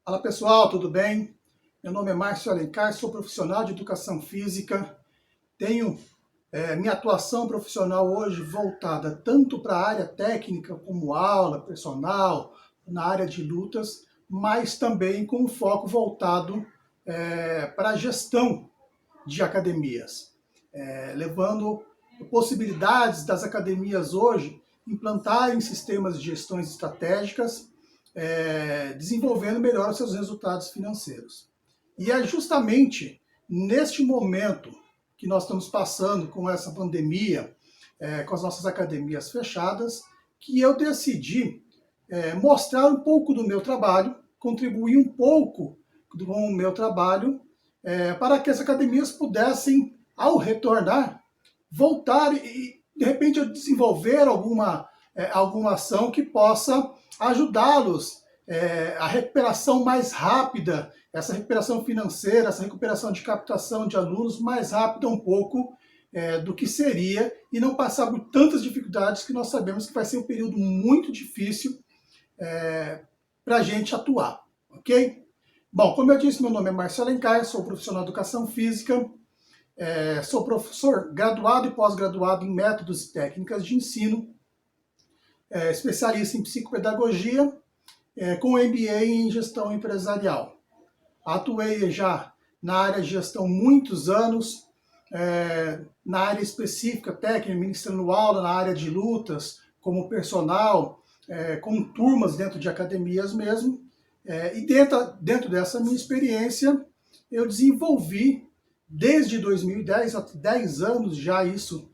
Fala pessoal, tudo bem? Meu nome é Márcio Alencar, sou profissional de educação física. Tenho minha atuação profissional hoje voltada tanto para a área técnica, como aula, personal, na área de lutas, mas também com um foco voltado para a gestão de academias, levando possibilidades das academias hoje implantarem sistemas de gestões estratégicas, desenvolvendo melhor os seus resultados financeiros. E é justamente neste momento que nós estamos passando com essa pandemia, com as nossas academias fechadas, que eu decidi mostrar um pouco do meu trabalho, contribuir um pouco com o meu trabalho, para que as academias pudessem, ao retornar, voltar e, de repente, desenvolver alguma ação que possa ajudá-los a recuperação mais rápida, essa recuperação financeira, essa recuperação de captação de alunos mais rápida um pouco do que seria e não passar por tantas dificuldades que nós sabemos que vai ser um período muito difícil para a gente atuar, ok? Bom, como eu disse, meu nome é Márcio Alencar, sou profissional de educação física, sou professor graduado e pós-graduado em métodos e técnicas de ensino, especialista em psicopedagogia, com MBA em gestão empresarial. Atuei já na área de gestão muitos anos, na área específica, técnica, ministrando aula na área de lutas, como personal, com turmas dentro de academias mesmo. E dentro dessa minha experiência, eu desenvolvi, desde 2010, há 10 anos já isso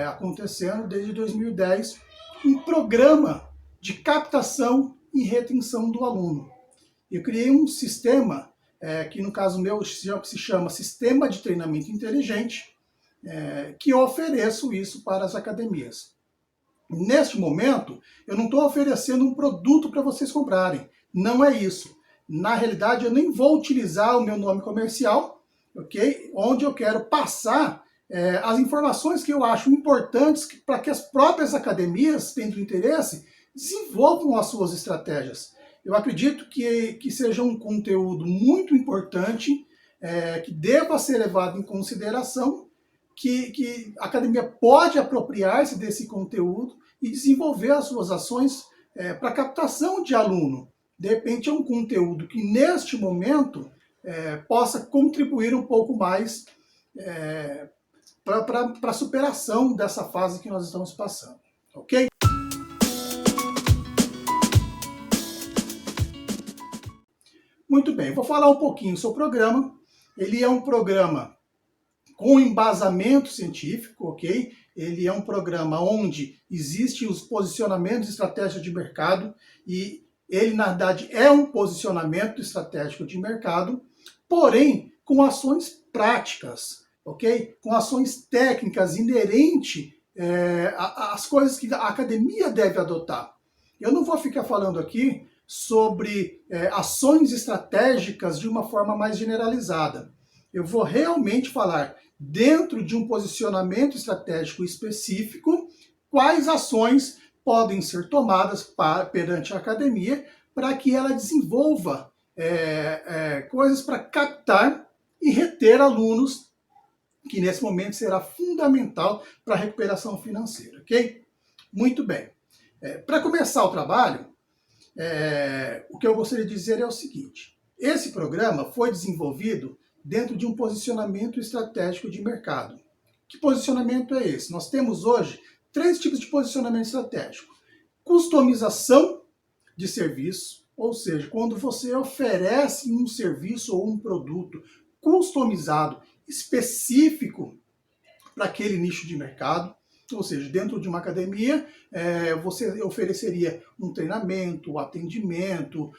acontecendo, desde 2010, um programa de captação e retenção do aluno. Eu criei um sistema, que no caso meu se chama Sistema de Treinamento Inteligente, que eu ofereço isso para as academias. Neste momento, eu não estou oferecendo um produto para vocês comprarem. Não é isso. Na realidade, eu nem vou utilizar o meu nome comercial, ok? Onde eu quero passar as informações que eu acho importantes para que as próprias academias, tendo interesse, desenvolvam as suas estratégias. Eu acredito que seja um conteúdo muito importante, que deva ser levado em consideração, que a academia pode apropriar-se desse conteúdo e desenvolver as suas ações para captação de aluno. De repente é um conteúdo que neste momento possa contribuir um pouco mais para a superação dessa fase que nós estamos passando, ok? Muito bem, vou falar um pouquinho sobre o programa. Ele é um programa com embasamento científico, ok? Ele é um programa onde existem os posicionamentos estratégicos de mercado e ele, na verdade, é um posicionamento estratégico de mercado, porém com ações práticas, ok? Com ações técnicas inerentes às coisas que a academia deve adotar. Eu não vou ficar falando aqui sobre ações estratégicas de uma forma mais generalizada. Eu vou realmente falar, dentro de um posicionamento estratégico específico, quais ações podem ser tomadas perante a academia para que ela desenvolva coisas para captar e reter alunos, que nesse momento será fundamental para a recuperação financeira, ok? Muito bem. Para começar o trabalho, o que eu gostaria de dizer é o seguinte: esse programa foi desenvolvido dentro de um posicionamento estratégico de mercado. Que posicionamento é esse? Nós temos hoje 3 tipos de posicionamento estratégico. Customização de serviço, ou seja, quando você oferece um serviço ou um produto customizado, específico para aquele nicho de mercado. Ou seja, dentro de uma academia, você ofereceria um treinamento, atendimento,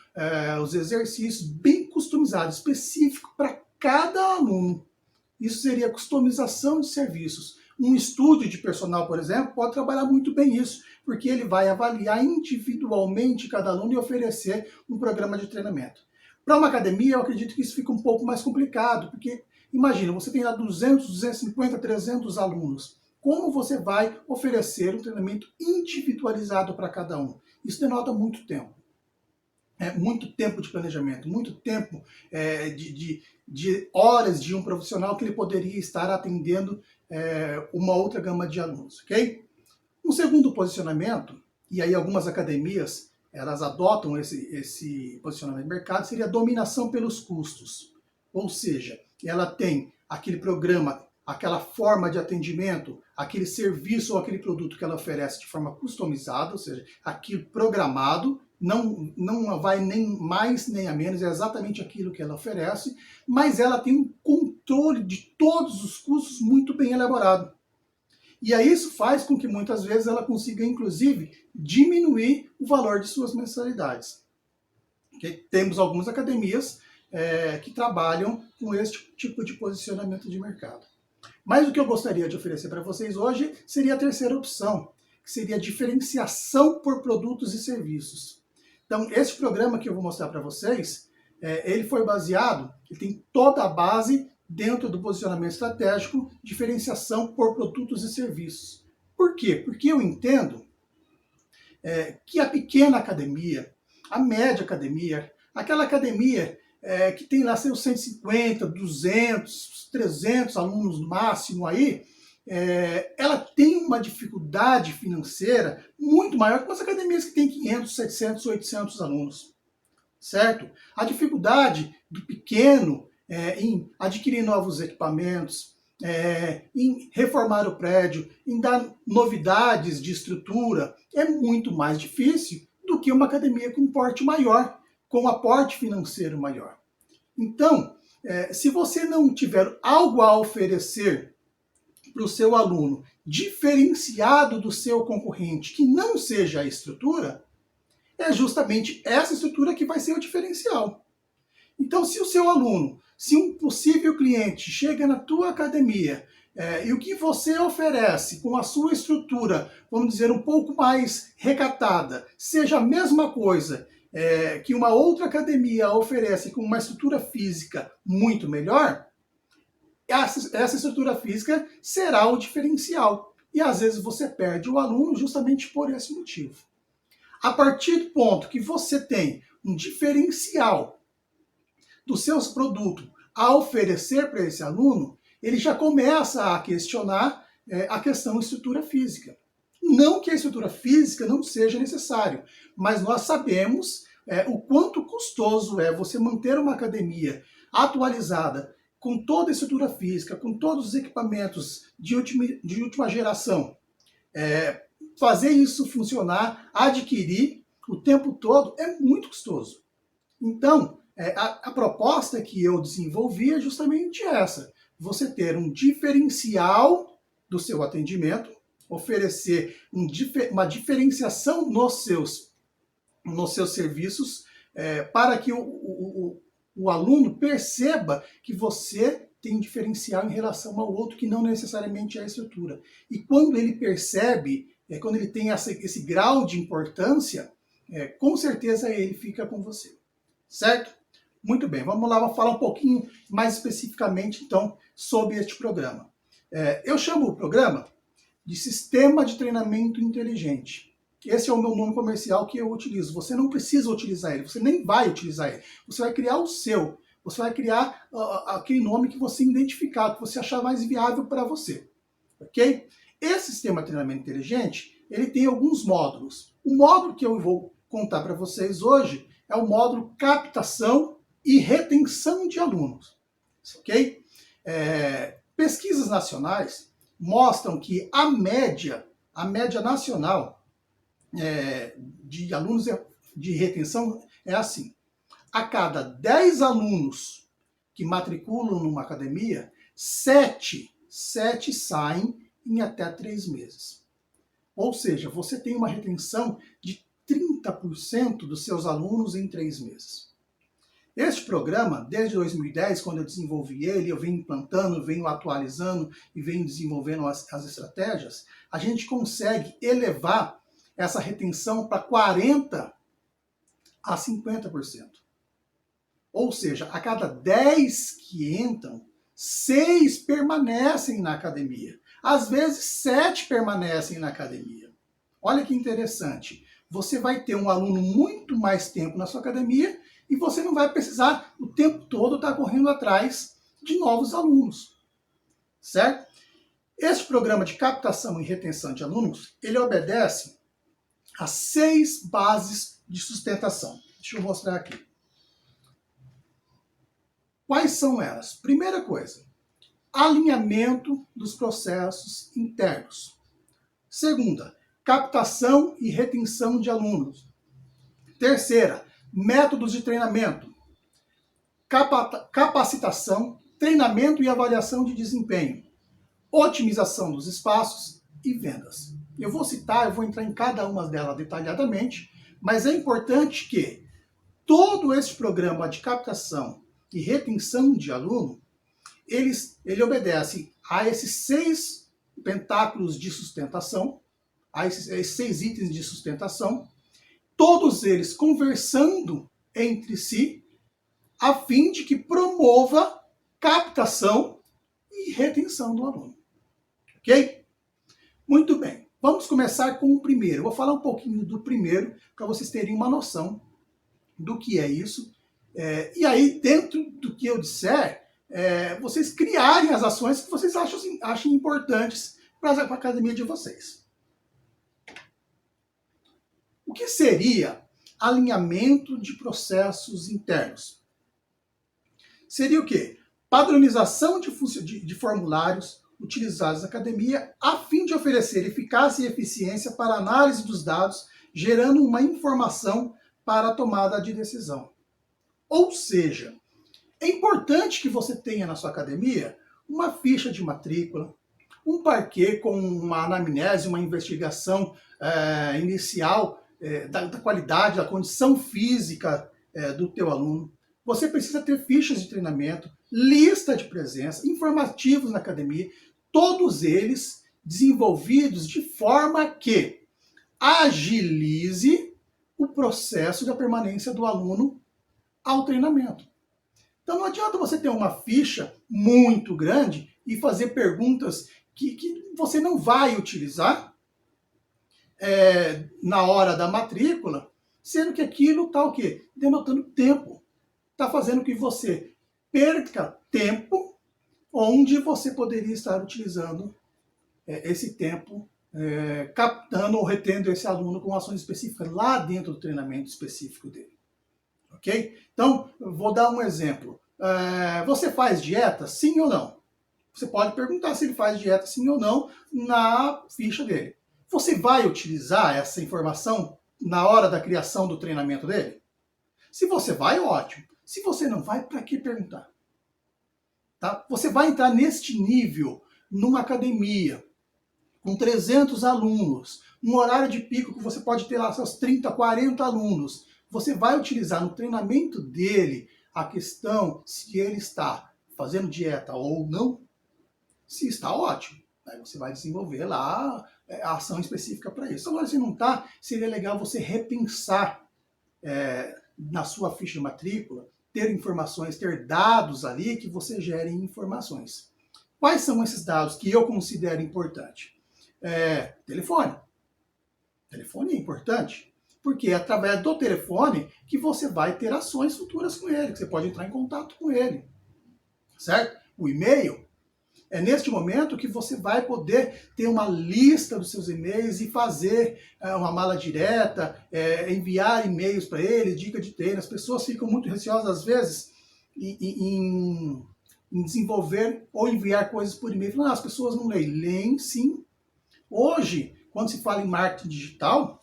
os exercícios bem customizados, específico para cada aluno. Isso seria customização de serviços. Um estúdio de personal, por exemplo, pode trabalhar muito bem isso, porque ele vai avaliar individualmente cada aluno e oferecer um programa de treinamento. Para uma academia, eu acredito que isso fica um pouco mais complicado, porque imagina, você tem lá 200, 250, 300 alunos. Como você vai oferecer um treinamento individualizado para cada um? Isso denota muito tempo. muito tempo de planejamento, muito tempo de horas de um profissional que ele poderia estar atendendo uma outra gama de alunos, ok? Um segundo posicionamento, e aí algumas academias elas adotam esse posicionamento de mercado, seria a dominação pelos custos. Ou seja, ela tem aquele programa, aquela forma de atendimento, aquele serviço ou aquele produto que ela oferece de forma customizada, ou seja, aquilo programado, não vai nem mais nem a menos, é exatamente aquilo que ela oferece, mas ela tem um controle de todos os custos muito bem elaborado. E aí isso faz com que muitas vezes ela consiga, inclusive, diminuir o valor de suas mensalidades. Okay? Temos algumas academias que trabalham com esse tipo de posicionamento de mercado. Mas o que eu gostaria de oferecer para vocês hoje seria a terceira opção, que seria a diferenciação por produtos e serviços. Então, esse programa que eu vou mostrar para vocês, ele foi baseado, ele tem toda a base dentro do posicionamento estratégico, diferenciação por produtos e serviços. Por quê? Porque eu entendo que a pequena academia, a média academia, aquela academia que tem lá seus 150, 200, 300 alunos no máximo aí, ela tem uma dificuldade financeira muito maior que as academias que têm 500, 700, 800 alunos, certo? A dificuldade do pequeno em adquirir novos equipamentos, em reformar o prédio, em dar novidades de estrutura, é muito mais difícil do que uma academia com porte maior, com aporte financeiro maior. Então, se você não tiver algo a oferecer para o seu aluno diferenciado do seu concorrente, que não seja a estrutura, é justamente essa estrutura que vai ser o diferencial. Então, se o seu aluno, se um possível cliente chega na tua academia e o que você oferece com a sua estrutura, vamos dizer, um pouco mais recatada, seja a mesma coisa que uma outra academia oferece com uma estrutura física muito melhor, essa estrutura física será o diferencial. E às vezes você perde o aluno justamente por esse motivo. A partir do ponto que você tem um diferencial dos seus produtos a oferecer para esse aluno, ele já começa a questionar a questão estrutura física. Não que a estrutura física não seja necessário, mas nós sabemos o quanto custoso é você manter uma academia atualizada, com toda a estrutura física, com todos os equipamentos de última geração. Fazer isso funcionar, adquirir o tempo todo é muito custoso. Então, a proposta que eu desenvolvi é justamente essa. Você ter um diferencial do seu atendimento, oferecer uma diferenciação nos seus serviços, para que o aluno perceba que você tem diferencial em relação ao outro, que não necessariamente é a estrutura. E quando ele percebe, quando ele tem esse grau de importância, com certeza ele fica com você. Certo? Muito bem, vamos lá, vamos falar um pouquinho mais especificamente, então, sobre este programa. Eu chamo o programa de Sistema de Treinamento Inteligente. Esse é o meu nome comercial que eu utilizo. Você não precisa utilizar ele, você nem vai utilizar ele. Você vai criar o seu. Você vai criar aquele nome que você identificar, que você achar mais viável para você. Ok? Esse sistema de treinamento inteligente, ele tem alguns módulos. O módulo que eu vou contar para vocês hoje é o módulo captação e retenção de alunos. Ok? Pesquisas nacionais mostram que a média nacional de alunos de retenção é assim. A cada 10 alunos que matriculam numa academia, 7 saem em até 3 meses. Ou seja, você tem uma retenção de 30% dos seus alunos em 3 meses. Este programa, desde 2010, quando eu desenvolvi ele, eu venho implantando, venho atualizando e venho desenvolvendo as estratégias, a gente consegue elevar essa retenção para 40% a 50%. Ou seja, a cada 10 que entram, 6 permanecem na academia. Às vezes, 7 permanecem na academia. Olha que interessante. você vai ter um aluno muito mais tempo na sua academia e você não vai precisar o tempo todo estar correndo atrás de novos alunos, certo? Este programa de captação e retenção de alunos, ele obedece a 6 bases de sustentação. Deixa eu mostrar aqui. Quais são elas? Primeira coisa, alinhamento dos processos internos. Segunda, captação e retenção de alunos. Terceira, métodos de treinamento, capacitação, treinamento e avaliação de desempenho, otimização dos espaços e vendas. Eu vou entrar em cada uma delas detalhadamente, mas é importante que todo esse programa de captação e retenção de aluno, ele obedece a esses 6 pentáculos de sustentação, a esses 6 itens de sustentação, todos eles conversando entre si, a fim de que promova captação e retenção do aluno. Ok? Muito bem. Vamos começar com o primeiro. Eu vou falar um pouquinho do primeiro, para vocês terem uma noção do que é isso. E aí, dentro do que eu disser, vocês criarem as ações que vocês achem importantes para a academia de vocês. O que seria alinhamento de processos internos? Seria o quê? Padronização de formulários utilizados na academia a fim de oferecer eficácia e eficiência para a análise dos dados, gerando uma informação para a tomada de decisão. Ou seja, é importante que você tenha na sua academia uma ficha de matrícula, um parquet com uma anamnese, uma investigação inicial da qualidade, da condição física do teu aluno. Você precisa ter fichas de treinamento, lista de presença, informativos na academia, todos eles desenvolvidos de forma que agilize o processo da permanência do aluno ao treinamento. Então não adianta você ter uma ficha muito grande e fazer perguntas que você não vai utilizar na hora da matrícula, sendo que aquilo está o quê? Denotando tempo. Está fazendo que você perca tempo onde você poderia estar utilizando esse tempo, captando ou retendo esse aluno com ações específicas lá dentro do treinamento específico dele. Ok? Então, eu vou dar um exemplo. Você faz dieta, sim ou não? Você pode perguntar se ele faz dieta, sim ou não, na ficha dele. Você vai utilizar essa informação na hora da criação do treinamento dele? Se você vai, ótimo. Se você não vai, para que perguntar? Tá? Você vai entrar neste nível numa academia com 300 alunos, num horário de pico que você pode ter lá seus 30, 40 alunos. Você vai utilizar no treinamento dele a questão se ele está fazendo dieta ou não? Se está, ótimo. Aí você vai desenvolver lá a ação específica para isso. Agora, se não está, seria legal você repensar na sua ficha de matrícula, ter informações, ter dados ali que você gere informações. Quais são esses dados que eu considero importante? Telefone. Telefone é importante, porque é através do telefone que você vai ter ações futuras com ele, que você pode entrar em contato com ele, certo? O e-mail, é neste momento que você vai poder ter uma lista dos seus e-mails e fazer uma mala direta, enviar e-mails para ele, dica de treino. As pessoas ficam muito receosas, às vezes, em desenvolver ou enviar coisas por e-mail. As pessoas não leem. Leem, sim. Hoje, quando se fala em marketing digital,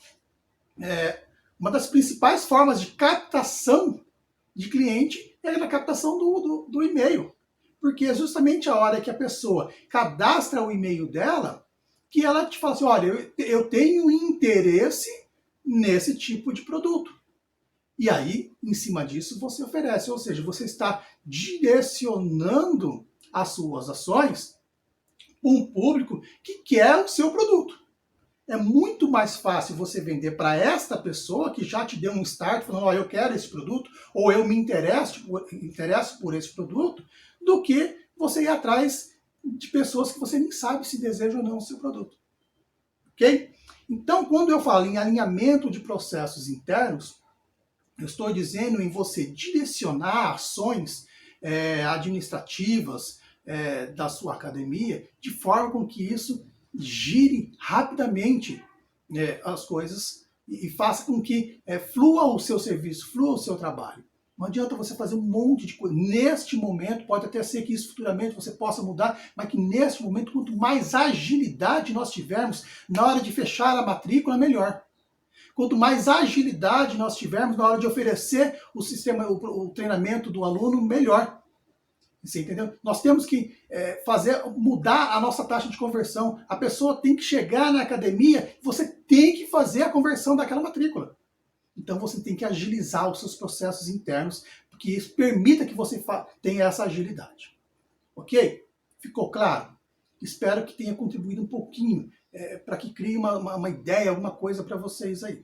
uma das principais formas de captação de cliente é a captação do e-mail. Porque é justamente a hora que a pessoa cadastra o e-mail dela que ela te fala assim, olha, eu tenho interesse nesse tipo de produto. E aí, em cima disso, você oferece. Ou seja, você está direcionando as suas ações para um público que quer o seu produto. É muito mais fácil você vender para esta pessoa que já te deu um start, falando, eu quero esse produto, ou eu me interesso por esse produto, do que você ir atrás de pessoas que você nem sabe se desejam ou não o seu produto. Ok? Então, quando eu falo em alinhamento de processos internos, eu estou dizendo em você direcionar ações administrativas da sua academia de forma com que isso gire rapidamente as coisas e faça com que flua o seu serviço, flua o seu trabalho. Não adianta você fazer um monte de coisa. Neste momento, pode até ser que isso futuramente você possa mudar, mas que neste momento, quanto mais agilidade nós tivermos na hora de fechar a matrícula, melhor. Quanto mais agilidade nós tivermos na hora de oferecer o sistema, o treinamento do aluno, melhor. Você entendeu? Nós temos que mudar a nossa taxa de conversão. A pessoa tem que chegar na academia, você tem que fazer a conversão daquela matrícula. Então você tem que agilizar os seus processos internos, porque isso permita que você tenha essa agilidade. Ok? Ficou claro? Espero que tenha contribuído um pouquinho para que crie uma ideia, alguma coisa para vocês aí.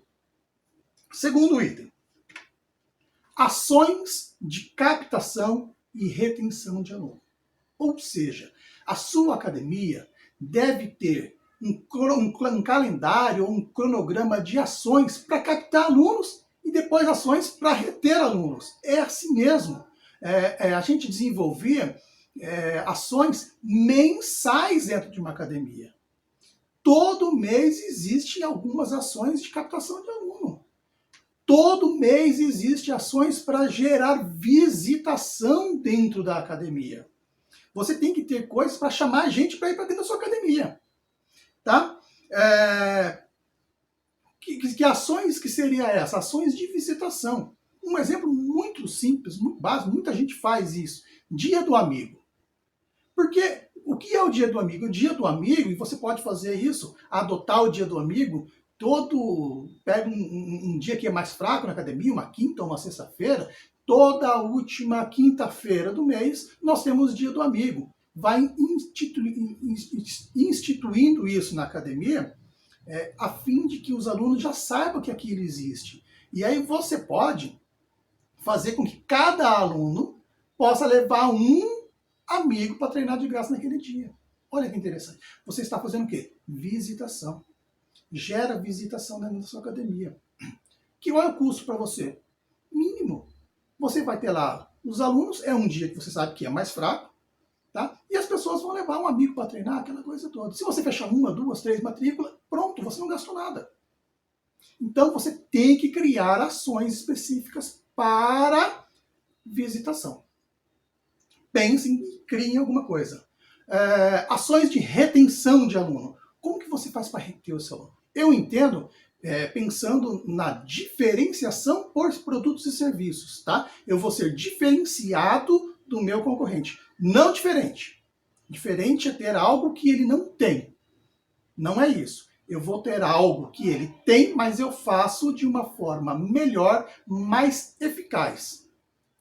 Segundo item. Ações de captação e retenção de aluno. Ou seja, a sua academia deve ter um calendário ou um cronograma de ações para captar alunos e depois ações para reter alunos. É assim mesmo. A gente desenvolvia ações mensais dentro de uma academia. Todo mês existem algumas ações de captação de aluno. Todo mês existem ações para gerar visitação dentro da academia. Você tem que ter coisas para chamar a gente para ir para dentro da sua academia. Tá? Que ações que seria essa? Ações de visitação. Um exemplo muito simples, muito básico, muita gente faz isso. Dia do amigo. Porque o que é o dia do amigo? O dia do amigo, e você pode fazer isso, adotar o dia do amigo, pega um dia que é mais fraco na academia, uma quinta ou uma sexta-feira, toda a última quinta-feira do mês, nós temos o dia do amigo. Vai instituindo isso na academia, a fim de que os alunos já saibam que aquilo existe. E aí você pode fazer com que cada aluno possa levar um amigo para treinar de graça naquele dia. Olha que interessante. Você está fazendo o quê? Visitação. Gera visitação dentro da sua academia. Qual é o custo para você? Mínimo. Você vai ter lá os alunos, é um dia que você sabe que é mais fraco, tá? E as pessoas vão levar um amigo para treinar, aquela coisa toda. Se você fechar 1, 2, 3 matrículas, pronto, você não gastou nada. Então você tem que criar ações específicas para visitação. Pensem e criem alguma coisa. Ações de retenção de aluno. Como que você faz para reter o seu aluno? Eu entendo pensando na diferenciação por produtos e serviços, tá? Eu vou ser diferenciado do meu concorrente. Não diferente. Diferente é ter algo que ele não tem. Não é isso. Eu vou ter algo que ele tem, mas eu faço de uma forma melhor, mais eficaz,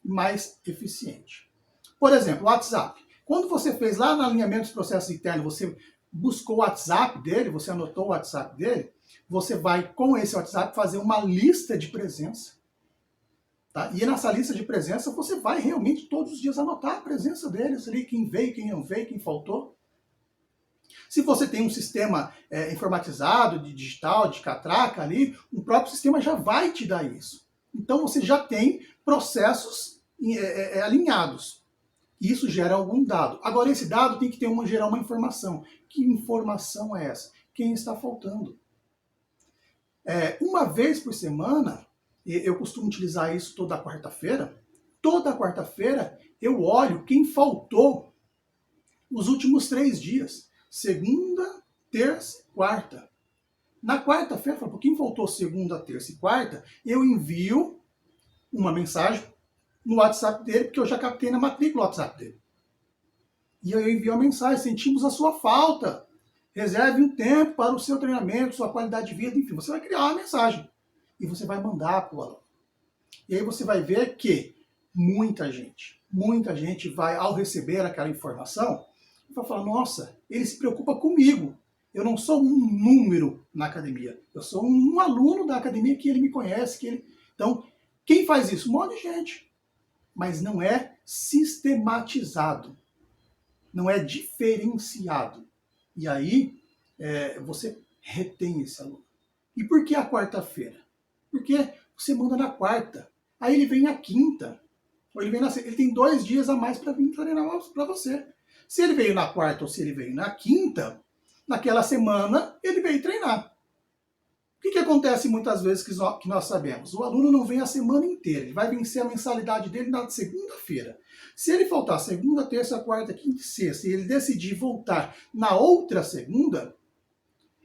mais eficiente. Por exemplo, o WhatsApp. Quando você fez lá no alinhamento dos processos internos, você buscou o WhatsApp dele, você anotou o WhatsApp dele, você vai, com esse WhatsApp, fazer uma lista de presença. Tá? E nessa lista de presença, você vai realmente todos os dias anotar a presença deles ali, quem veio, quem não veio, quem faltou. Se você tem um sistema informatizado, de digital, de catraca ali, o próprio sistema já vai te dar isso. Então você já tem processos alinhados. Isso gera algum dado. Agora, esse dado tem que gerar uma informação. Que informação é essa? Quem está faltando? Uma vez por semana, eu costumo utilizar isso toda quarta-feira. Toda quarta-feira eu olho quem faltou os últimos 3 dias. Segunda, terça e quarta. Na quarta-feira, quem faltou segunda, terça e quarta, eu envio uma mensagem no WhatsApp dele, porque eu já captei na matrícula o WhatsApp dele. E eu envio a mensagem: sentimos a sua falta. Reserve um tempo para o seu treinamento, sua qualidade de vida, enfim. Você vai criar uma mensagem e você vai mandar para o aluno. E aí você vai ver que muita gente vai, ao receber aquela informação, vai falar: nossa, ele se preocupa comigo. Eu não sou um número na academia. Eu sou um aluno da academia que ele me conhece. Então, quem faz isso? Um monte de gente. Mas não é sistematizado. Não é diferenciado. E aí, você retém esse aluno. E por que a quarta-feira? Porque você manda na quarta, aí ele vem na quinta, ou ele vem na sexta. Ele tem 2 dias a mais para vir treinar para você. Se ele veio na quarta ou se ele veio na quinta, naquela semana ele veio treinar. O que acontece muitas vezes que nós sabemos? O aluno não vem a semana inteira, ele vai vencer a mensalidade dele na segunda-feira. Se ele faltar segunda, terça, quarta, quinta e sexta, e ele decidir voltar na outra segunda,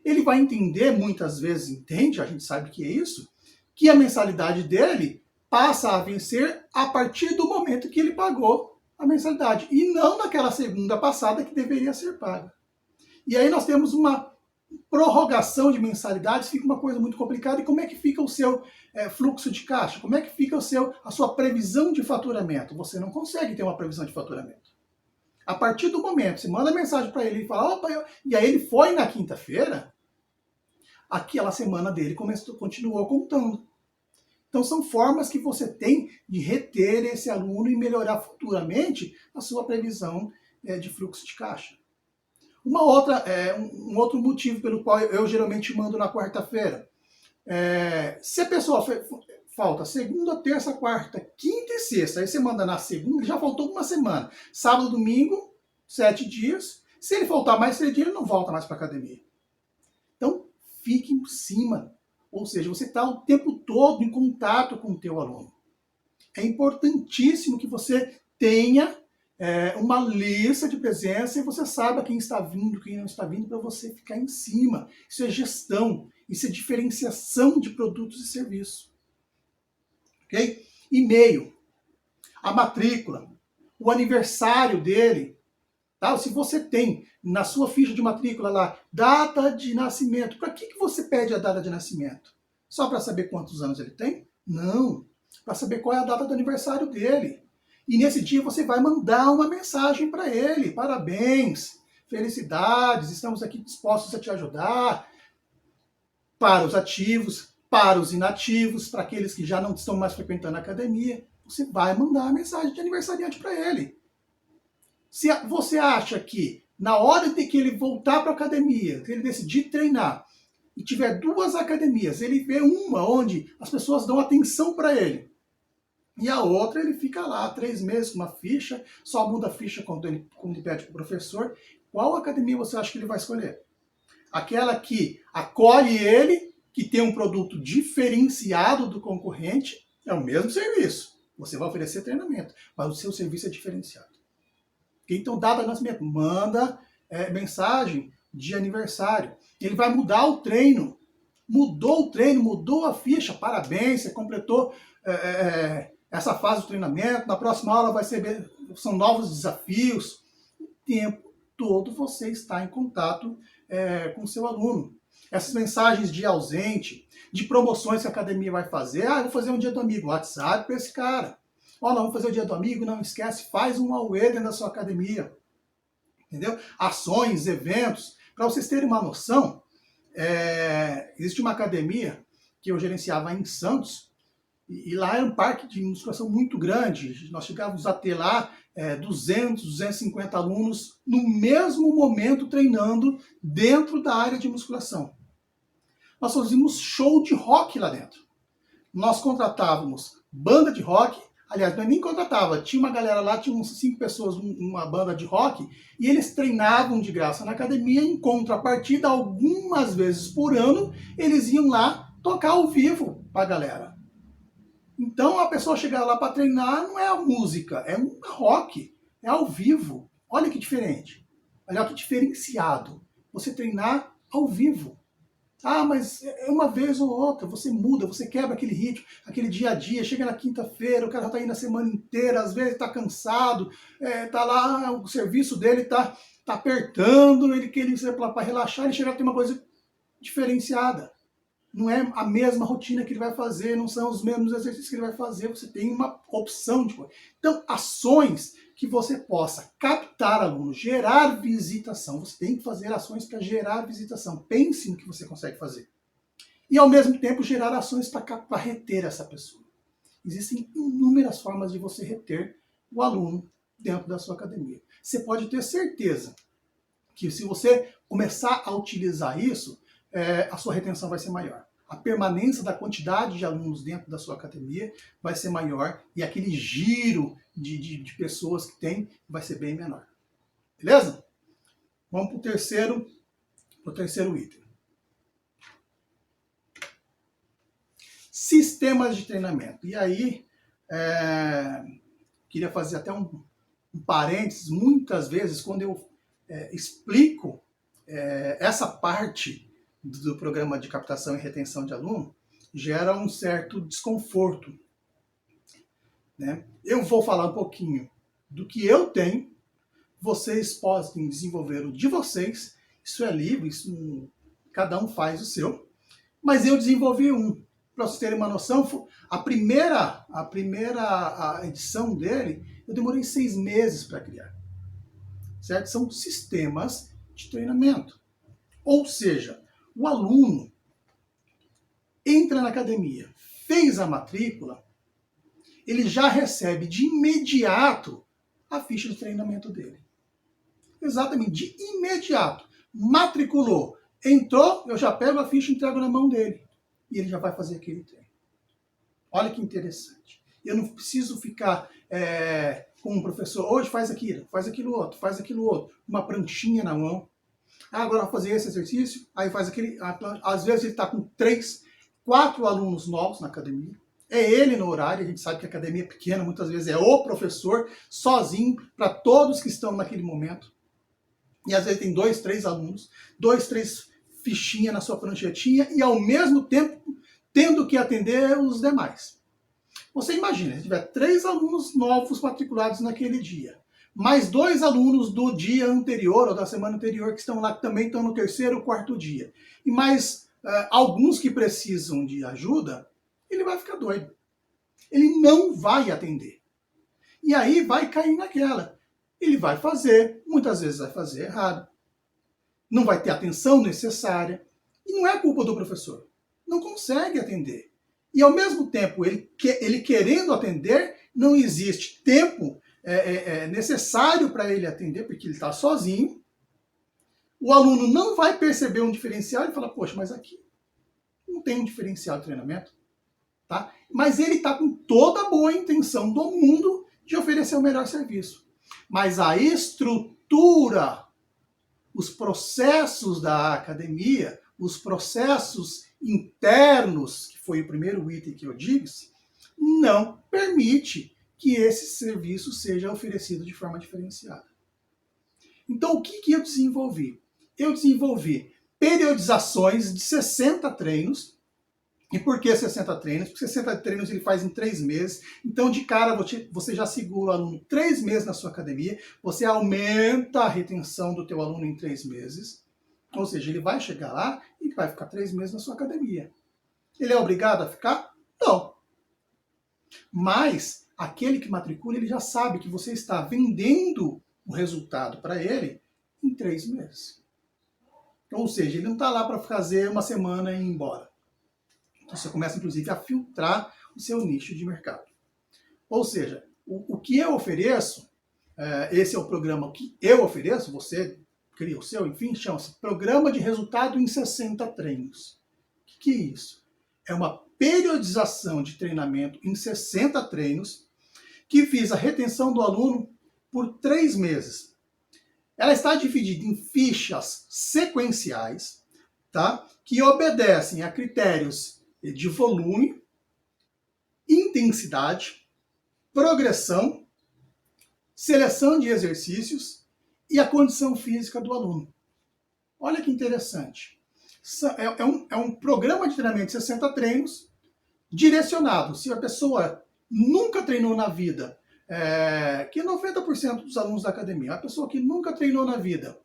ele vai entender, muitas vezes entende, a gente sabe que é isso, que a mensalidade dele passa a vencer a partir do momento que ele pagou a mensalidade, e não naquela segunda passada que deveria ser paga. E aí nós temos uma prorrogação de mensalidades, fica uma coisa muito complicada. E como é que fica o seu fluxo de caixa? Como é que fica a sua previsão de faturamento? Você não consegue ter uma previsão de faturamento. A partir do momento, você manda mensagem para ele e fala, opa, e aí ele foi na quinta-feira, aquela semana dele continuou contando. Então são formas que você tem de reter esse aluno e melhorar futuramente a sua previsão de fluxo de caixa. Um outro motivo pelo qual eu geralmente mando na quarta-feira. Se a pessoa falta segunda, terça, quarta, quinta e sexta, aí você manda na segunda, já faltou uma semana. Sábado, domingo, 7 dias. Se ele faltar mais 3 dias, ele não volta mais para a academia. Então, fique em cima. Ou seja, você está o tempo todo em contato com o teu aluno. É importantíssimo que você tenha uma lista de presença e você saiba quem está vindo, quem não está vindo, para você ficar em cima. Isso é gestão, isso é diferenciação de produtos e serviços. Ok? E-mail, a matrícula, o aniversário dele. Tá? Se você tem na sua ficha de matrícula lá, data de nascimento, para que você pede a data de nascimento? Só para saber quantos anos ele tem? Não. Para saber qual é a data do aniversário dele. E nesse dia você vai mandar uma mensagem para ele. Parabéns, felicidades, estamos aqui dispostos a te ajudar. Para os ativos, para os inativos, para aqueles que já não estão mais frequentando a academia, você vai mandar a mensagem de aniversariante para ele. Se você acha que na hora de que ele voltar para a academia, que ele decidir treinar, e tiver 2 academias, ele vê uma onde as pessoas dão atenção para ele, e a outra ele fica lá 3 meses com uma ficha, só muda a ficha quando ele pede para o professor. Qual academia você acha que ele vai escolher? Aquela que acolhe ele, que tem um produto diferenciado do concorrente, é o mesmo serviço. Você vai oferecer treinamento, mas o seu serviço é diferenciado. Então, data de nascimento, manda mensagem de aniversário. Ele vai mudar o treino. Mudou o treino, mudou a ficha, parabéns, você completou essa fase do treinamento, na próxima aula são novos desafios. O tempo todo você está em contato com o seu aluno. Essas mensagens de ausente, de promoções que a academia vai fazer, vou fazer um dia do amigo, WhatsApp para esse cara. Vamos fazer o dia do amigo, não esquece, faz um AUE dentro da sua academia. Entendeu? Ações, eventos. Para vocês terem uma noção, existe uma academia que eu gerenciava em Santos, e lá era um parque de musculação muito grande. Nós chegávamos a ter lá 200, 250 alunos no mesmo momento treinando dentro da área de musculação. Nós fazíamos show de rock lá dentro. Nós contratávamos banda de rock, aliás, não nem contratava, tinha uma galera lá, tinha uns 5 pessoas, uma banda de rock, e eles treinavam de graça na academia, em contrapartida, algumas vezes por ano, eles iam lá tocar ao vivo para a galera. Então a pessoa chegar lá para treinar não é a música, é um rock, é ao vivo. Olha que diferente, olha que diferenciado, você treinar ao vivo. Mas é uma vez ou outra, você muda, você quebra aquele ritmo, aquele dia a dia, chega na quinta-feira, o cara já está indo a semana inteira, às vezes está cansado, está lá, o serviço dele está apertando, ele quer para relaxar, ele chega a ter uma coisa diferenciada. Não é a mesma rotina que ele vai fazer, não são os mesmos exercícios que ele vai fazer, você tem uma opção de coisa. Então, ações que você possa captar aluno, gerar visitação. Você tem que fazer ações para gerar visitação. Pense no que você consegue fazer. E, ao mesmo tempo, gerar ações para reter essa pessoa. Existem inúmeras formas de você reter o aluno dentro da sua academia. Você pode ter certeza que se você começar a utilizar isso, a sua retenção vai ser maior. a permanência da quantidade de alunos dentro da sua academia vai ser maior e aquele giro de pessoas que tem vai ser bem menor. Beleza? Vamos para o terceiro item. Sistemas de treinamento. E aí, queria fazer até um parênteses. Muitas vezes, quando eu explico essa parte do programa de captação e retenção de aluno, gera um certo desconforto, né? Eu vou falar um pouquinho do que eu tenho, vocês podem desenvolver o de vocês, isso é livre, cada um faz o seu, mas eu desenvolvi um. Para vocês terem uma noção, a primeira edição dele, eu demorei 6 meses para criar. Certo? São sistemas de treinamento. Ou seja, o aluno entra na academia, fez a matrícula, ele já recebe de imediato a ficha de treinamento dele. Exatamente, de imediato. Matriculou, entrou, eu já pego a ficha e entrego na mão dele. E ele já vai fazer aquele treino. Olha que interessante. Eu não preciso ficar com um professor, hoje faz aquilo outro, uma pranchinha na mão. Agora vai fazer esse exercício, aí faz aquele. Às vezes ele está com 3, 4 alunos novos na academia. É ele no horário, a gente sabe que a academia é pequena, muitas vezes é o professor sozinho para todos que estão naquele momento. E às vezes tem 2, 3 alunos, 2, 3 fichinhas na sua pranchetinha e ao mesmo tempo tendo que atender os demais. Você imagina, se tiver 3 alunos novos matriculados naquele dia, mais 2 alunos do dia anterior ou da semana anterior que estão lá, que também estão no 3º ou 4º dia, e mais alguns que precisam de ajuda, ele vai ficar doido. Ele não vai atender. E aí vai cair naquela. Ele vai fazer, muitas vezes vai fazer errado. Não vai ter a atenção necessária. E não é culpa do professor. Não consegue atender. E ao mesmo tempo, ele querendo atender, não existe tempo necessário para ele atender, porque ele está sozinho. O aluno não vai perceber um diferencial e fala, poxa, mas aqui não tem um diferencial de treinamento. Tá? Mas ele está com toda a boa intenção do mundo de oferecer o melhor serviço. Mas a estrutura, os processos da academia, os processos internos, que foi o primeiro item que eu disse, não permite que esse serviço seja oferecido de forma diferenciada. Então, o que eu desenvolvi? Eu desenvolvi periodizações de 60 treinos. E por que 60 treinos? Porque 60 treinos ele faz em 3 meses. Então, de cara, você já segura o aluno 3 meses na sua academia, você aumenta a retenção do teu aluno em 3 meses. Ou seja, ele vai chegar lá e vai ficar 3 meses na sua academia. Ele é obrigado a ficar? Não. Mas, aquele que matricula, ele já sabe que você está vendendo o resultado para ele em 3 meses. Ou seja, ele não está lá para fazer uma semana e ir embora. Você começa, inclusive, a filtrar o seu nicho de mercado. Ou seja, o que eu ofereço, esse é o programa que eu ofereço, você cria o seu, enfim, chama-se Programa de Resultado em 60 Treinos. O que é isso? É uma periodização de treinamento em 60 treinos que visa a retenção do aluno por 3 meses. Ela está dividida em fichas sequenciais, tá? Que obedecem a critérios de volume, intensidade, progressão, seleção de exercícios e a condição física do aluno. Olha que interessante. É um programa de treinamento de 60 treinos direcionado. Se a pessoa nunca treinou na vida, que é 90% dos alunos da academia, a pessoa que nunca treinou na vida,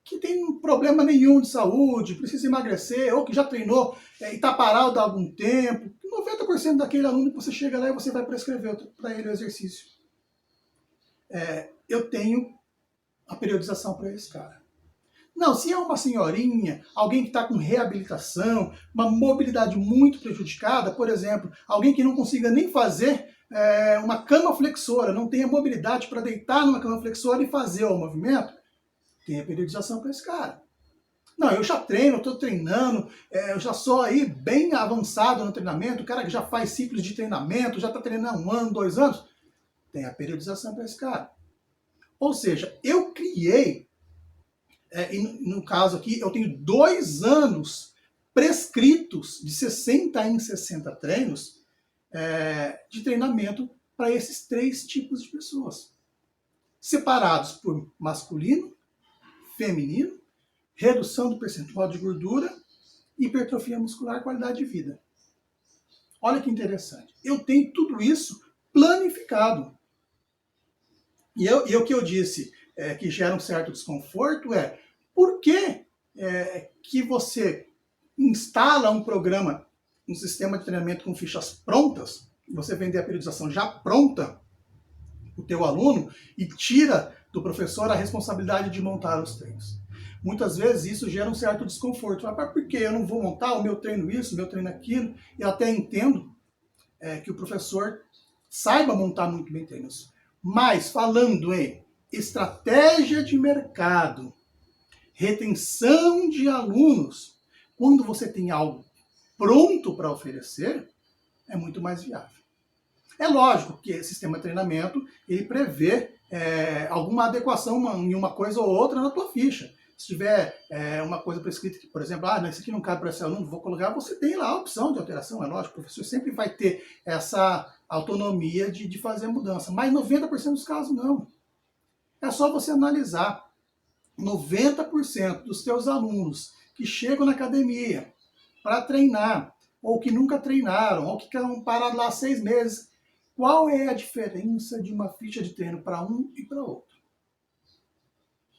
que tem problema nenhum de saúde, precisa emagrecer, ou que já treinou e está parado há algum tempo, 90% daquele aluno que você chega lá e você vai prescrever para ele o exercício. Eu tenho a periodização para esse cara. Não, se é uma senhorinha, alguém que está com reabilitação, uma mobilidade muito prejudicada, por exemplo, alguém que não consiga nem fazer uma cama flexora, não tenha mobilidade para deitar numa cama flexora e fazer o movimento, tem a periodização para esse cara. Não, eu já treino, eu estou treinando, eu já sou aí bem avançado no treinamento, o cara que já faz ciclos de treinamento, já está treinando 1 ano, 2 anos, tem a periodização para esse cara. Ou seja, eu criei, e no caso aqui, eu tenho 2 anos prescritos de 60 em 60 treinos de treinamento para esses 3 tipos de pessoas. Separados por masculino, feminino, redução do percentual de gordura, hipertrofia muscular, qualidade de vida. Olha que interessante. Eu tenho tudo isso planificado. E o que eu disse que gera um certo desconforto por que que você instala um programa, um sistema de treinamento com fichas prontas, você vender a periodização já pronta, o teu aluno, e tira do professor a responsabilidade de montar os treinos. Muitas vezes isso gera um certo desconforto. Mas por que eu não vou montar o meu treino isso, o meu treino aquilo? Eu até entendo que o professor saiba montar muito bem treinos. Mas falando em estratégia de mercado, retenção de alunos, quando você tem algo pronto para oferecer, é muito mais viável. É lógico que esse sistema de treinamento ele prevê alguma adequação em uma coisa ou outra na tua ficha. Se tiver uma coisa prescrita que, por exemplo, isso aqui não cabe para esse aluno, vou colocar, você tem lá a opção de alteração, é lógico, o professor sempre vai ter essa autonomia de fazer a mudança, mas 90% dos casos não. É só você analisar 90% dos teus alunos que chegam na academia para treinar, ou que nunca treinaram, ou que querem parar lá 6 meses, qual é a diferença de uma ficha de treino para um e para outro?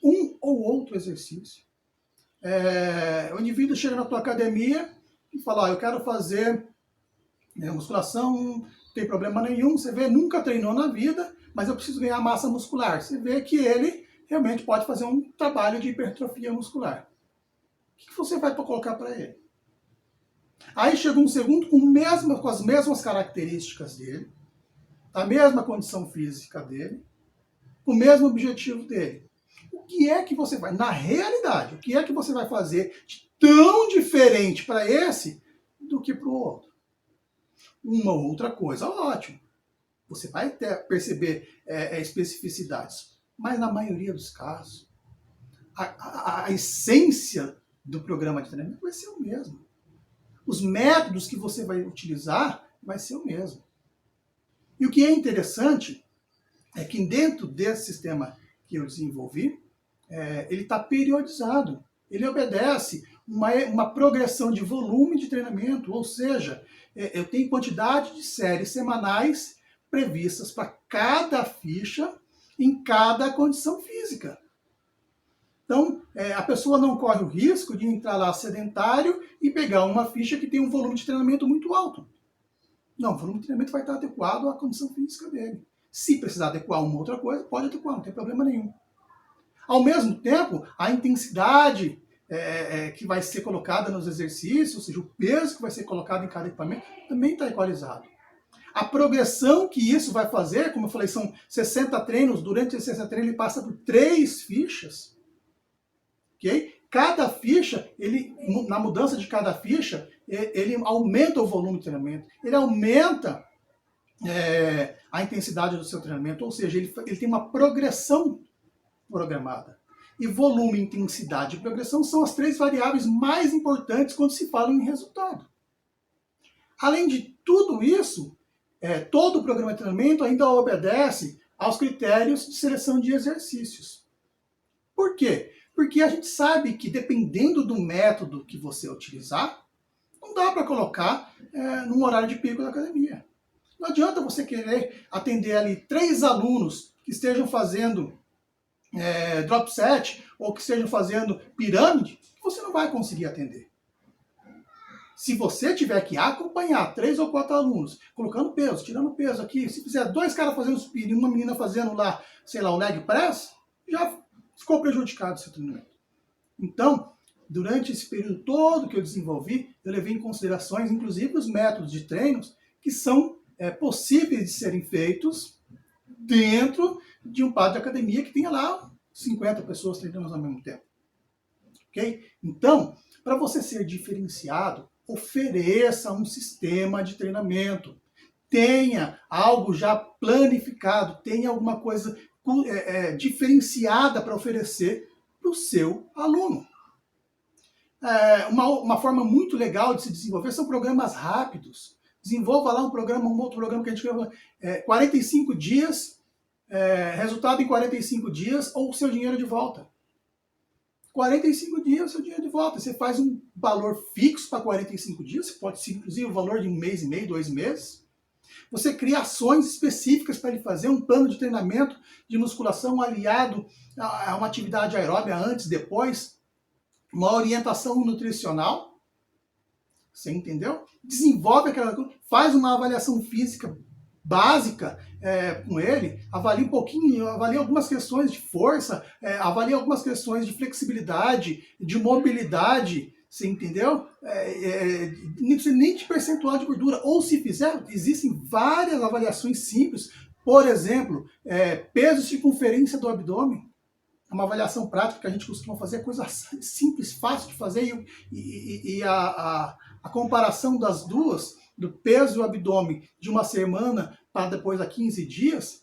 Um ou outro exercício. O indivíduo chega na tua academia e fala, eu quero fazer musculação, não tem problema nenhum, você vê, nunca treinou na vida, mas eu preciso ganhar massa muscular. Você vê que ele realmente pode fazer um trabalho de hipertrofia muscular. O que você vai colocar para ele? Aí chega um segundo com as mesmas características dele, a mesma condição física dele, o mesmo objetivo dele. O que é que você vai, na realidade, o que é que você vai fazer de tão diferente para esse do que para o outro? Uma outra coisa, ótimo. Você vai perceber especificidades, mas na maioria dos casos, a essência do programa de treinamento vai ser o mesmo. Os métodos que você vai utilizar vai ser o mesmo. E o que é interessante é que dentro desse sistema que eu desenvolvi, ele está periodizado. Ele obedece uma progressão de volume de treinamento, ou seja, eu tenho quantidade de séries semanais previstas para cada ficha em cada condição física. Então, a pessoa não corre o risco de entrar lá sedentário e pegar uma ficha que tem um volume de treinamento muito alto. Não, o volume de treinamento vai estar adequado à condição física dele. Se precisar adequar uma outra coisa, pode adequar, não tem problema nenhum. Ao mesmo tempo, a intensidade que vai ser colocada nos exercícios, ou seja, o peso que vai ser colocado em cada equipamento, também está equalizado. A progressão que isso vai fazer, como eu falei, são 60 treinos, durante esses 60 treinos ele passa por 3 fichas. Okay? Cada ficha, na mudança de cada ficha, ele aumenta o volume de treinamento, ele aumenta a intensidade do seu treinamento, ou seja, ele tem uma progressão programada. E volume, intensidade e progressão são as 3 variáveis mais importantes quando se fala em resultado. Além de tudo isso, todo o programa de treinamento ainda obedece aos critérios de seleção de exercícios. Por quê? Porque a gente sabe que dependendo do método que você utilizar, não dá para colocar num horário de pico da academia. Não adianta você querer atender ali 3 alunos que estejam fazendo drop set ou que estejam fazendo pirâmide, que você não vai conseguir atender. Se você tiver que acompanhar 3 ou 4 alunos, colocando peso, tirando peso aqui, se fizer 2 caras fazendo supino e uma menina fazendo lá, sei lá, o leg press, já ficou prejudicado o seu treinamento. Então, durante esse período todo que eu desenvolvi, eu levei em considerações, inclusive, os métodos de treinos que são possíveis de serem feitos dentro de um quadro de academia que tenha lá 50 pessoas treinando ao mesmo tempo. ok? Então, para você ser diferenciado, ofereça um sistema de treinamento. Tenha algo já planificado, tenha alguma coisa diferenciada para oferecer para o seu aluno. Uma forma muito legal de se desenvolver são programas rápidos. Desenvolva lá um outro programa que a gente chama 45 dias, resultado em 45 dias ou o seu dinheiro de volta. 45 dias, seu dinheiro de volta. Você faz um valor fixo para 45 dias, pode ser inclusive o valor de 1 mês e meio, 2 meses. Você cria ações específicas para ele fazer um plano de treinamento de musculação aliado a uma atividade aeróbica antes, depois, uma orientação nutricional. Você entendeu? Desenvolve aquela coisa, faz uma avaliação física básica com ele, avalia um pouquinho, avalia algumas questões de força, avalia algumas questões de flexibilidade, de mobilidade, você entendeu? Não precisa nem de percentual de gordura, ou se fizer, existem várias avaliações simples, por exemplo, peso e circunferência do abdômen, é uma avaliação prática que a gente costuma fazer, coisa simples, fácil de fazer, e a comparação das duas, do peso e o abdômen de uma semana para depois a 15 dias,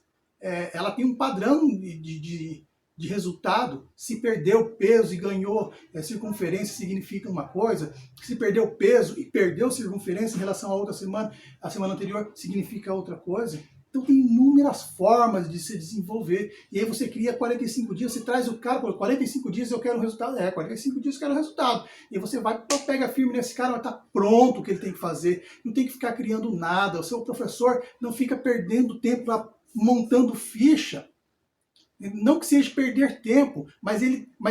ela tem um padrão de resultado. Se perdeu peso e ganhou circunferência, significa uma coisa. Se perdeu peso e perdeu circunferência em relação a outra semana, a semana anterior, significa outra coisa. Então tem inúmeras formas de se desenvolver. E aí você cria 45 dias, você traz o cara, 45 dias eu quero um resultado. 45 dias eu quero um resultado. E aí você vai, pega firme nesse cara, vai estar pronto o que ele tem que fazer. Não tem que ficar criando nada. O seu professor não fica perdendo tempo montando ficha. Não que seja perder tempo, mas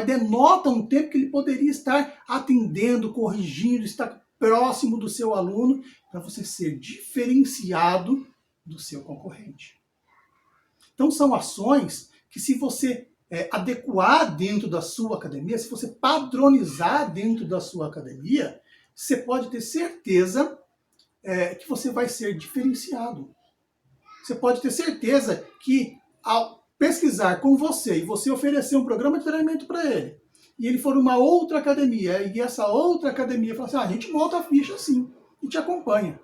denota um tempo que ele poderia estar atendendo, corrigindo, estar próximo do seu aluno, para você ser diferenciado do seu concorrente. Então são ações que, se você adequar dentro da sua academia, se você padronizar dentro da sua academia, você pode ter certeza que você vai ser diferenciado. Você pode ter certeza que, ao pesquisar com você e você oferecer um programa de treinamento para ele, e ele for uma outra academia, e essa outra academia fala assim, a gente monta a ficha assim, e te acompanha.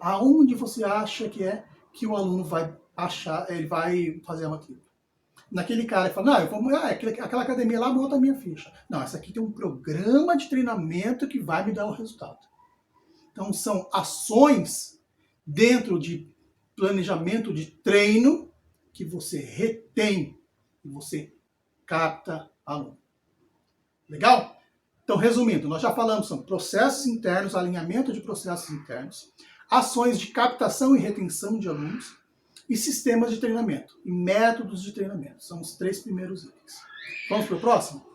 Aonde você acha que o aluno vai achar, ele vai fazer a matrícula? Naquele cara que fala, aquela academia lá monta a minha ficha. Não, essa aqui tem um programa de treinamento que vai me dar o resultado. Então são ações dentro de planejamento de treino que você retém e você capta aluno. Legal? Então, resumindo, nós já falamos, são processos internos, alinhamento de processos internos, ações de captação e retenção de alunos e sistemas de treinamento e métodos de treinamento. São os 3 primeiros itens. Vamos para o próximo?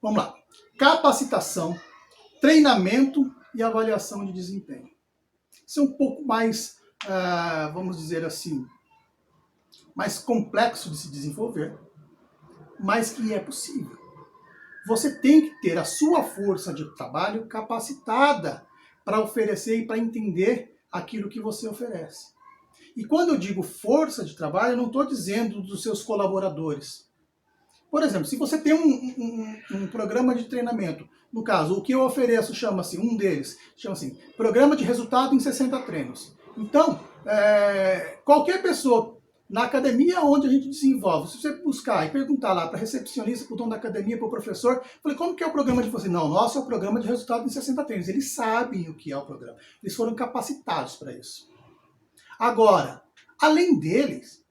Vamos lá. Capacitação, treinamento e avaliação de desempenho. Isso é um pouco mais, vamos dizer assim, mais complexo de se desenvolver, mas que é possível. Você tem que ter a sua força de trabalho capacitada para oferecer e para entender aquilo que você oferece. E quando eu digo força de trabalho, eu não estou dizendo dos seus colaboradores. Por exemplo, se você tem um programa de treinamento, no caso, o que eu ofereço chama-se, um deles, chama-se Programa de Resultado em 60 Treinos. Então, qualquer pessoa na academia onde a gente desenvolve, se você buscar e perguntar lá para a recepcionista, para o dono da academia, para o professor, falei, como que é o programa de vocês? Não, nosso é o Programa de Resultado em 60 Treinos. Eles sabem o que é o programa. Eles foram capacitados para isso. Agora, além deles,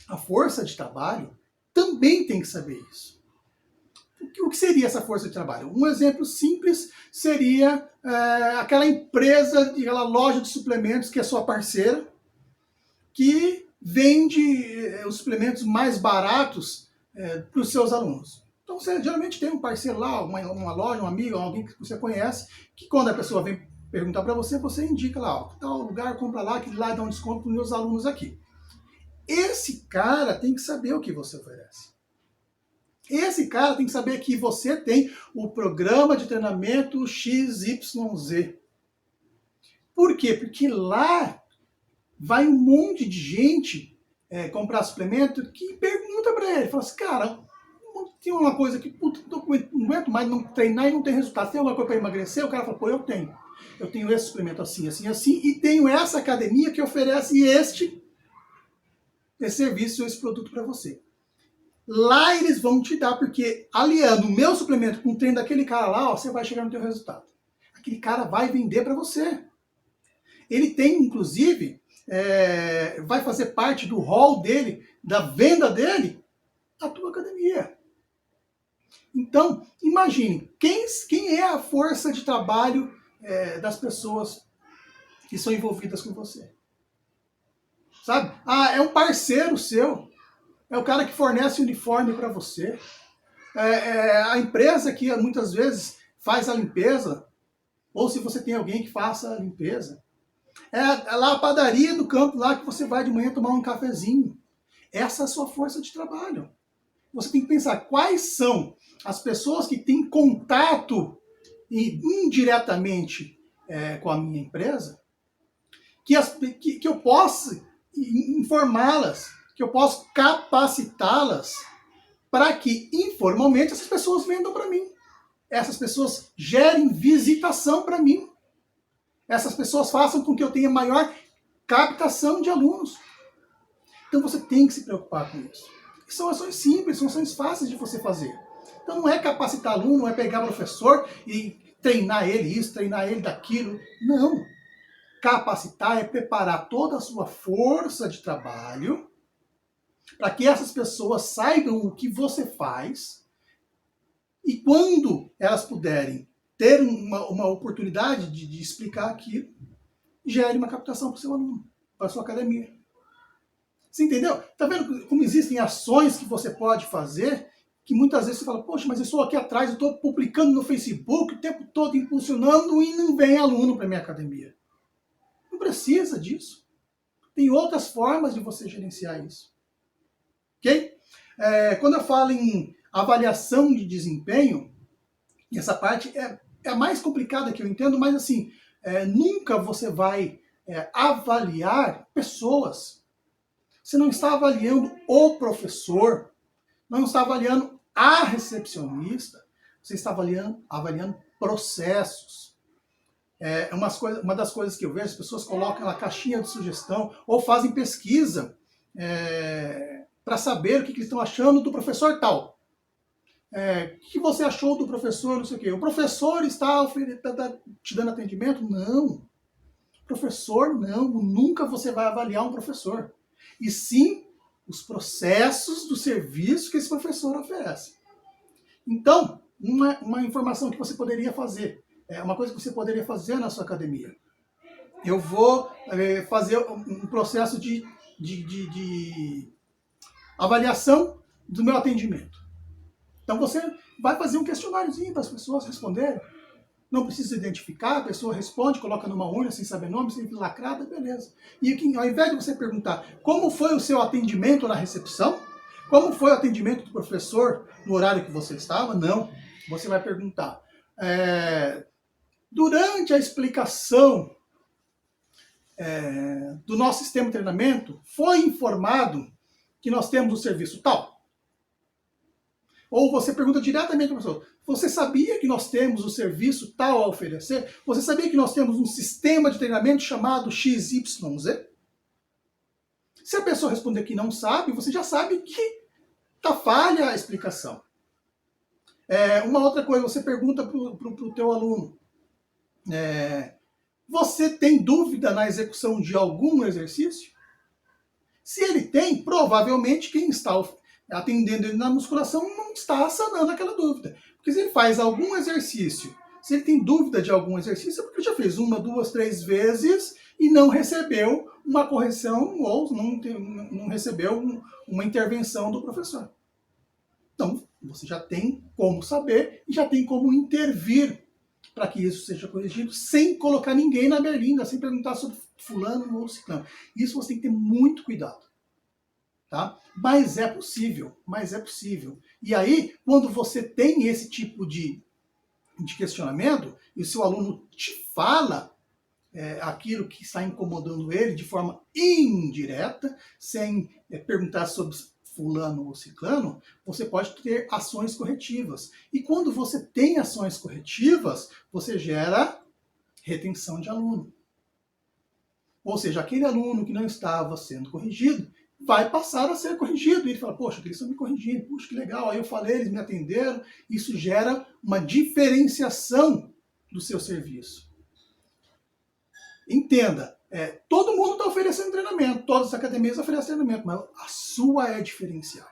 a força de trabalho também tem que saber isso. O que seria essa força de trabalho? Um exemplo simples seria aquela empresa, aquela loja de suplementos que é sua parceira, que vende os suplementos mais baratos para os seus alunos. Então você geralmente tem um parceiro lá, uma loja, um amigo, alguém que você conhece, que quando a pessoa vem perguntar para você, você indica lá, tal lugar, compra lá, que lá dá um desconto para os meus alunos aqui. Esse cara tem que saber o que você oferece. Esse cara tem que saber que você tem o programa de treinamento XYZ. Por quê? Porque lá vai um monte de gente comprar suplemento que pergunta para ele, fala assim, cara, tem uma coisa que, puta, não aguento mais não treinar e não tem resultado. Tem alguma coisa para emagrecer? O cara fala, pô, eu tenho. Eu tenho esse suplemento assim, assim, assim, e tenho essa academia que oferece esse serviço, esse produto para você. Lá eles vão te dar, porque aliando o meu suplemento com o treino daquele cara lá, ó, você vai chegar no teu resultado. Aquele cara vai vender para você. Ele tem, inclusive, vai fazer parte do hall dele, da venda dele, a tua academia. Então, imagine, quem é a força de trabalho das pessoas que são envolvidas com você? Sabe? Ah, é um parceiro seu. É o cara que fornece uniforme para você. A empresa que muitas vezes faz a limpeza, ou se você tem alguém que faça a limpeza. É lá a padaria do campo, lá que você vai de manhã tomar um cafezinho. Essa é a sua força de trabalho. Você tem que pensar quais são as pessoas que têm contato indiretamente com a minha empresa, que eu possa informá-las, que eu possa capacitá-las para que informalmente essas pessoas vendam para mim. Essas pessoas gerem visitação para mim. Essas pessoas façam com que eu tenha maior captação de alunos. Então você tem que se preocupar com isso. São ações simples, são ações fáceis de você fazer. Então não é capacitar aluno, não é pegar professor e treinar ele isso, treinar ele daquilo. Não. Capacitar é preparar toda a sua força de trabalho para que essas pessoas saibam o que você faz e quando elas puderem ter uma oportunidade de explicar aquilo, gere uma captação para o seu aluno, para a sua academia. Você entendeu? Tá vendo como existem ações que você pode fazer que muitas vezes você fala, poxa, mas eu estou aqui atrás, eu estou publicando no Facebook o tempo todo, impulsionando e não vem aluno para minha academia. Não precisa disso. Tem outras formas de você gerenciar isso. Ok? Quando eu falo em avaliação de desempenho, essa parte é a mais complicada que eu entendo, mas assim, nunca você vai avaliar pessoas. Você não está avaliando o professor, não está avaliando a recepcionista, você está avaliando processos. Uma das coisas que eu vejo, as pessoas colocam na caixinha de sugestão ou fazem pesquisa para saber o que eles estão achando do professor tal. O que você achou do professor, não sei o quê. O professor está te dando atendimento? Não. Professor, não. Nunca você vai avaliar um professor. E sim os processos do serviço que esse professor oferece. Então, uma informação que você poderia fazer, uma coisa que você poderia fazer na sua academia. Eu vou fazer um processo de avaliação do meu atendimento. Então você vai fazer um questionáriozinho para as pessoas responderem. Não precisa identificar, a pessoa responde, coloca numa urna sem saber nome, sem lacrada, beleza. E ao invés de você perguntar como foi o seu atendimento na recepção, como foi o atendimento do professor no horário que você estava, não. Você vai perguntar, durante a explicação do nosso sistema de treinamento, foi informado que nós temos o serviço tal? Ou você pergunta diretamente para o professor, você sabia que nós temos o serviço tal a oferecer? Você sabia que nós temos um sistema de treinamento chamado XYZ? Se a pessoa responder que não sabe, você já sabe que está falha a explicação. Uma outra coisa, você pergunta para o teu aluno, você tem dúvida na execução de algum exercício? Se ele tem, provavelmente quem está atendendo ele na musculação não está sanando aquela dúvida. Porque se ele faz algum exercício, se ele tem dúvida de algum exercício, é porque ele já fez 1, 2, 3 vezes e não recebeu uma correção ou não recebeu uma intervenção do professor. Então, você já tem como saber e já tem como intervir para que isso seja corrigido sem colocar ninguém na berlinda, sem perguntar sobre fulano ou ciclano. Isso você tem que ter muito cuidado. Tá? Mas é possível. E aí, quando você tem esse tipo de questionamento, e o seu aluno te fala aquilo que está incomodando ele de forma indireta, sem perguntar sobre fulano ou ciclano, você pode ter ações corretivas. E quando você tem ações corretivas, você gera retenção de aluno. Ou seja, aquele aluno que não estava sendo corrigido vai passar a ser corrigido. E ele fala, poxa, eles estão me corrigindo, puxa, que legal, aí eu falei, eles me atenderam. Isso gera uma diferenciação do seu serviço. Entenda, todo mundo está oferecendo treinamento, todas as academias oferecem treinamento, mas a sua é diferenciada.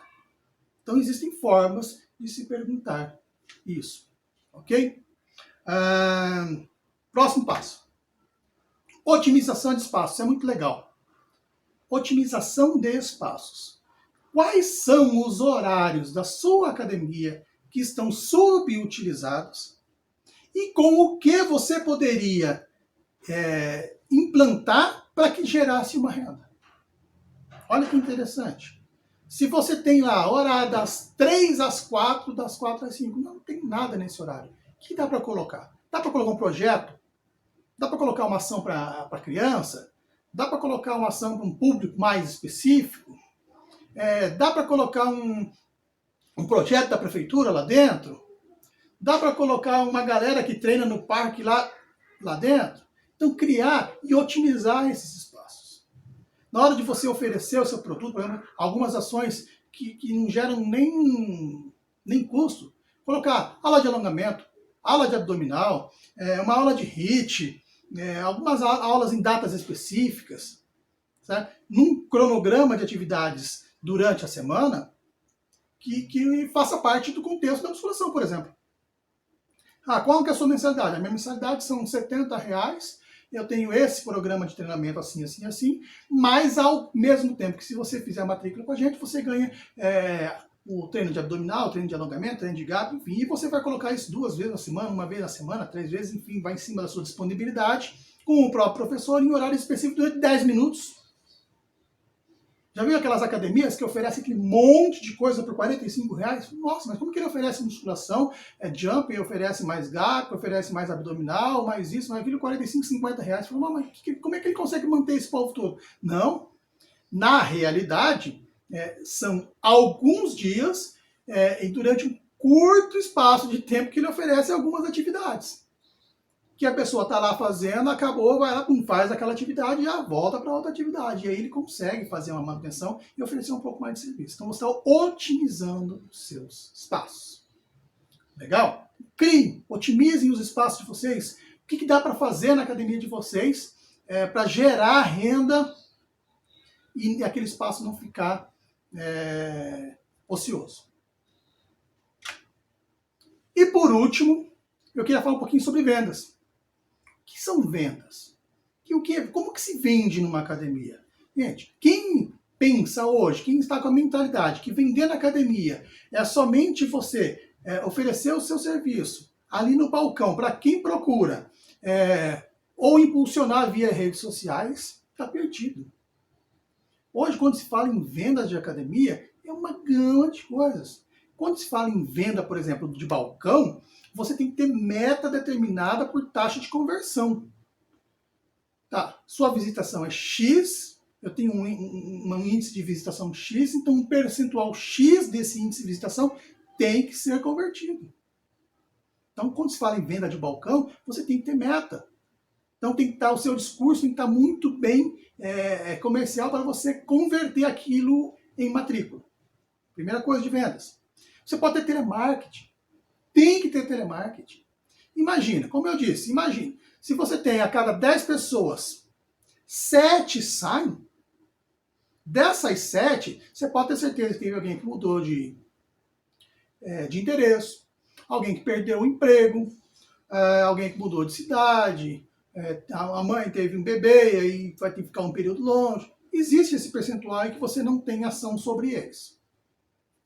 Então existem formas de se perguntar isso, ok? Próximo passo. Otimização de espaços, é muito legal. Otimização de espaços. Quais são os horários da sua academia que estão subutilizados e com o que você poderia implantar para que gerasse uma renda? Olha que interessante. Se você tem lá horário das 3 às 4, das 4 às 5, não tem nada nesse horário. O que dá para colocar? Dá para colocar um projeto? Dá para colocar uma ação para criança? Dá para colocar uma ação para um público mais específico? Dá para colocar um projeto da prefeitura lá dentro? Dá para colocar uma galera que treina no parque lá dentro? Então, criar e otimizar esses espaços. Na hora de você oferecer o seu produto, por exemplo, algumas ações que não geram nem custo, colocar aula de alongamento, aula de abdominal, uma aula de HIIT, algumas aulas em datas específicas, certo? Num cronograma de atividades durante a semana que faça parte do contexto da musculação, por exemplo. Qual que é a sua mensalidade? A minha mensalidade são R$70, eu tenho esse programa de treinamento assim, assim, assim, mas ao mesmo tempo que se você fizer a matrícula com a gente, você ganha o treino de abdominal, o treino de alongamento, treino de gap, enfim, e você vai colocar isso 2 vezes na semana, 1 vez na semana, 3 vezes, enfim, vai em cima da sua disponibilidade, com o próprio professor, em horário específico durante 10 minutos. Já viu aquelas academias que oferecem aquele monte de coisa por R$45? Nossa, mas como que ele oferece musculação, jump, oferece mais gap, oferece mais abdominal, mais isso, mais aquilo, R$45, R$50? Fala, mas como é que ele consegue manter esse povo todo? Não, na realidade, são alguns dias e durante um curto espaço de tempo que ele oferece algumas atividades. Que a pessoa está lá fazendo, acabou, vai lá, faz aquela atividade e já volta para outra atividade. E aí ele consegue fazer uma manutenção e oferecer um pouco mais de serviço. Então você está otimizando os seus espaços. Legal? Criem, otimizem os espaços de vocês. O que dá para fazer na academia de vocês para gerar renda e aquele espaço não ficar ocioso. E por último, eu queria falar um pouquinho sobre vendas. O que são vendas? Como que se vende numa academia? Gente, quem pensa hoje, quem está com a mentalidade que vender na academia é somente você oferecer o seu serviço ali no balcão para quem procura ou impulsionar via redes sociais, está perdido. Hoje, quando se fala em vendas de academia, é uma gama de coisas. Quando se fala em venda, por exemplo, de balcão, você tem que ter meta determinada por taxa de conversão. Tá, sua visitação é X, eu tenho um índice de visitação X, então um percentual X desse índice de visitação tem que ser convertido. Então, quando se fala em venda de balcão, você tem que ter meta. Então, tem que estar, o seu discurso tem que estar muito bem comercial para você converter aquilo em matrícula. Primeira coisa de vendas. Você pode ter telemarketing. Tem que ter telemarketing. Imagina, como eu disse, se você tem a cada 10 pessoas, 7 saem, dessas 7, você pode ter certeza que teve alguém que mudou de endereço, alguém que perdeu o emprego, alguém que mudou de cidade, a mãe teve um bebê e aí vai ter que ficar um período longe. Existe esse percentual que você não tem ação sobre eles.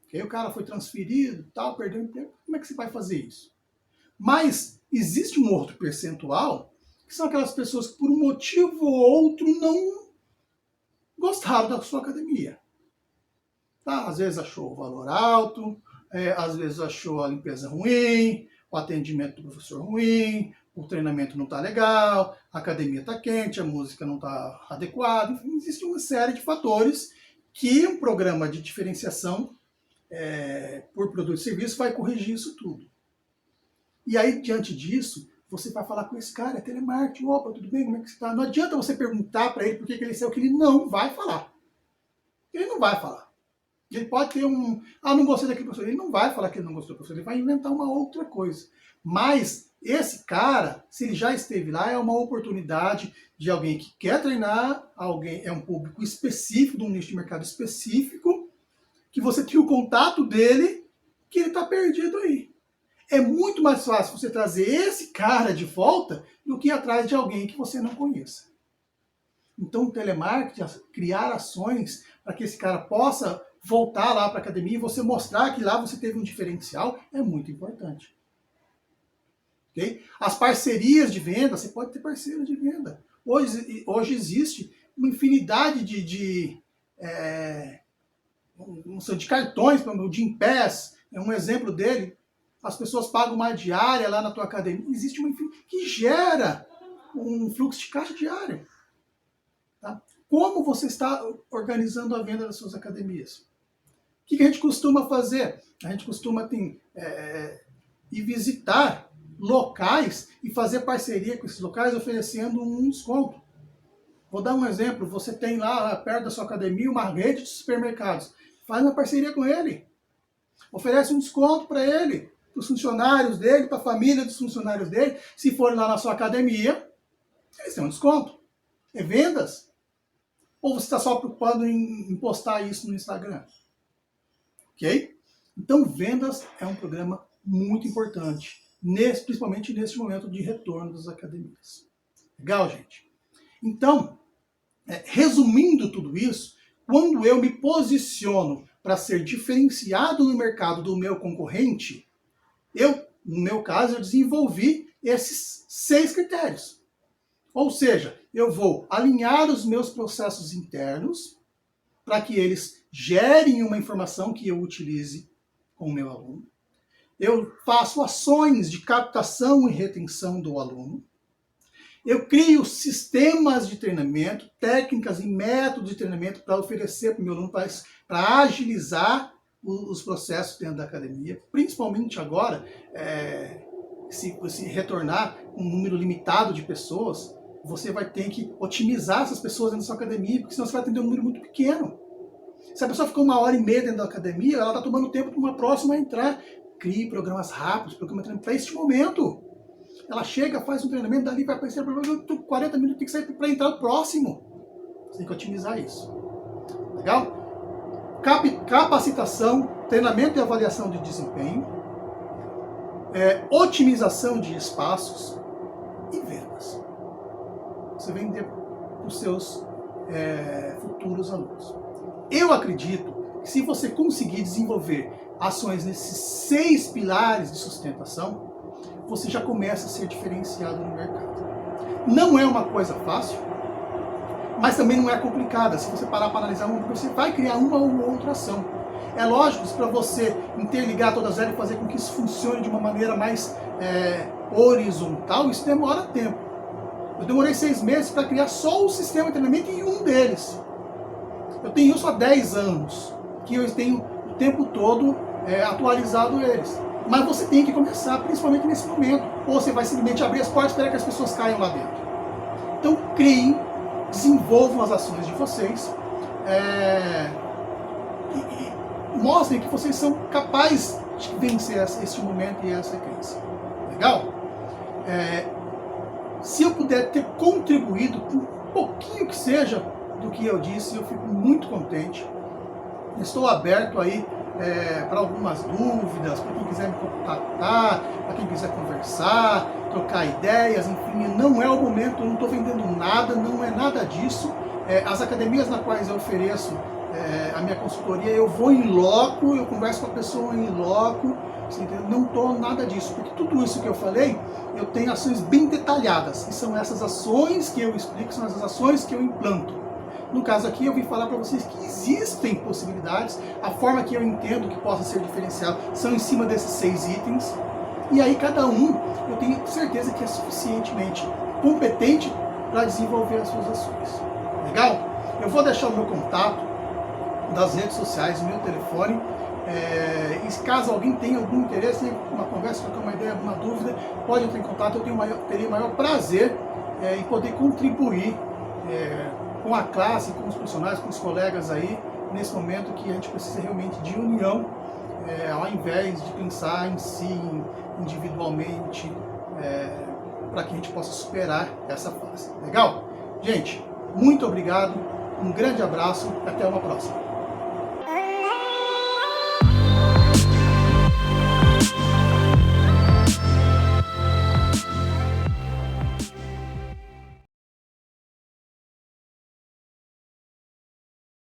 Okay? O cara foi transferido, tal, perdeu o emprego. Como é que você vai fazer isso? Mas existe um outro percentual, que são aquelas pessoas que por um motivo ou outro não gostaram da sua academia. Tá? Às vezes achou o valor alto, às vezes achou a limpeza ruim, o atendimento do professor ruim, o treinamento não está legal, a academia está quente, a música não está adequada. Enfim, existe uma série de fatores que um programa de diferenciação por produto e serviço vai corrigir isso tudo. E aí, diante disso, você vai falar com esse cara, é telemarketing, opa, tudo bem, como é que você está? Não adianta você perguntar para ele por que ele saiu, que ele não vai falar. Ele não vai falar. Ele pode ter não gostei daquele professor. Ele não vai falar que ele não gostou do professor, ele vai inventar uma outra coisa. Mas esse cara, se ele já esteve lá, é uma oportunidade de alguém que quer treinar, é um público específico, de um nicho de mercado específico, que você tem o contato dele, que ele está perdido aí. É muito mais fácil você trazer esse cara de volta do que ir atrás de alguém que você não conheça. Então, o telemarketing, criar ações para que esse cara possa voltar lá para a academia e você mostrar que lá você teve um diferencial, é muito importante. Okay? As parcerias de venda, você pode ter parceiro de venda. Hoje existe uma infinidade de cartões, o Gympass é um exemplo dele. As pessoas pagam uma diária lá na tua academia. Existe uma que gera um fluxo de caixa diário. Tá? Como você está organizando a venda das suas academias? O que a gente costuma fazer? A gente costuma ir visitar locais e fazer parceria com esses locais oferecendo um desconto. Vou dar um exemplo. Você tem lá perto da sua academia uma rede de supermercados. Faz uma parceria com ele. Oferece um desconto para ele, para os funcionários dele, para a família dos funcionários dele. Se forem lá na sua academia, eles têm um desconto. É vendas. Ou você está só preocupado em postar isso no Instagram? Ok? Então, vendas é um programa muito importante, principalmente nesse momento de retorno das academias. Legal, gente? Então, resumindo tudo isso, quando eu me posiciono para ser diferenciado no mercado do meu concorrente, no meu caso, eu desenvolvi esses 6 critérios. Ou seja, eu vou alinhar os meus processos internos para que eles gerem uma informação que eu utilize com o meu aluno. Eu faço ações de captação e retenção do aluno. Eu crio sistemas de treinamento, técnicas e métodos de treinamento para oferecer para o meu aluno, para agilizar os processos dentro da academia. Principalmente agora, se retornar um número limitado de pessoas, você vai ter que otimizar essas pessoas dentro da sua academia, porque senão você vai atender um número muito pequeno. Se a pessoa ficou 1h30 dentro da academia, ela está tomando tempo para uma próxima entrar. Crie programas rápidos, programas de treinamento para este momento. Ela chega, faz um treinamento, dali vai aparecer 40 minutos, tem que sair para entrar o próximo. Você tem que otimizar isso. Legal? Capacitação, treinamento e avaliação de desempenho, otimização de espaços e vendas. Você vender para os seus futuros alunos. Eu acredito que se você conseguir desenvolver ações nesses 6 pilares de sustentação, você já começa a ser diferenciado no mercado. Não é uma coisa fácil, mas também não é complicada. Se você parar para analisar, você vai criar uma ou outra ação. É lógico que para você interligar todas elas e fazer com que isso funcione de uma maneira mais horizontal, isso demora tempo. Eu demorei 6 meses para criar só o sistema de treinamento em um deles. Eu tenho isso há 10 anos, que eu tenho o tempo todo atualizado eles. Mas você tem que começar, principalmente nesse momento. Ou você vai simplesmente abrir as portas e esperar que as pessoas caiam lá dentro. Então, criem, desenvolvam as ações de vocês. E mostrem que vocês são capazes de vencer este momento e essa crise. Legal? Se eu puder ter contribuído com um pouquinho que seja do que eu disse, eu fico muito contente. Estou aberto aí para algumas dúvidas, para quem quiser me contactar, para quem quiser conversar, trocar ideias, enfim, não é o momento, eu não estou vendendo nada, não é nada disso. As academias nas quais eu ofereço a minha consultoria, eu vou em loco, eu converso com a pessoa em loco, não estou nada disso, porque tudo isso que eu falei, eu tenho ações bem detalhadas, e são essas ações que eu explico, são essas ações que eu implanto. No caso aqui, eu vim falar para vocês que existem possibilidades, a forma que eu entendo que possa ser diferencial são em cima desses 6 itens. E aí cada um, eu tenho certeza que é suficientemente competente para desenvolver as suas ações. Legal? Eu vou deixar o meu contato das redes sociais, o meu telefone. E caso alguém tenha algum interesse em uma conversa, trocar uma ideia, alguma dúvida, pode entrar em contato. Eu teria o maior prazer em poder contribuir com a classe, com os profissionais, com os colegas aí, nesse momento que a gente precisa realmente de união, ao invés de pensar em si, individualmente, para que a gente possa superar essa fase. Legal? Gente, muito obrigado, um grande abraço e até uma próxima.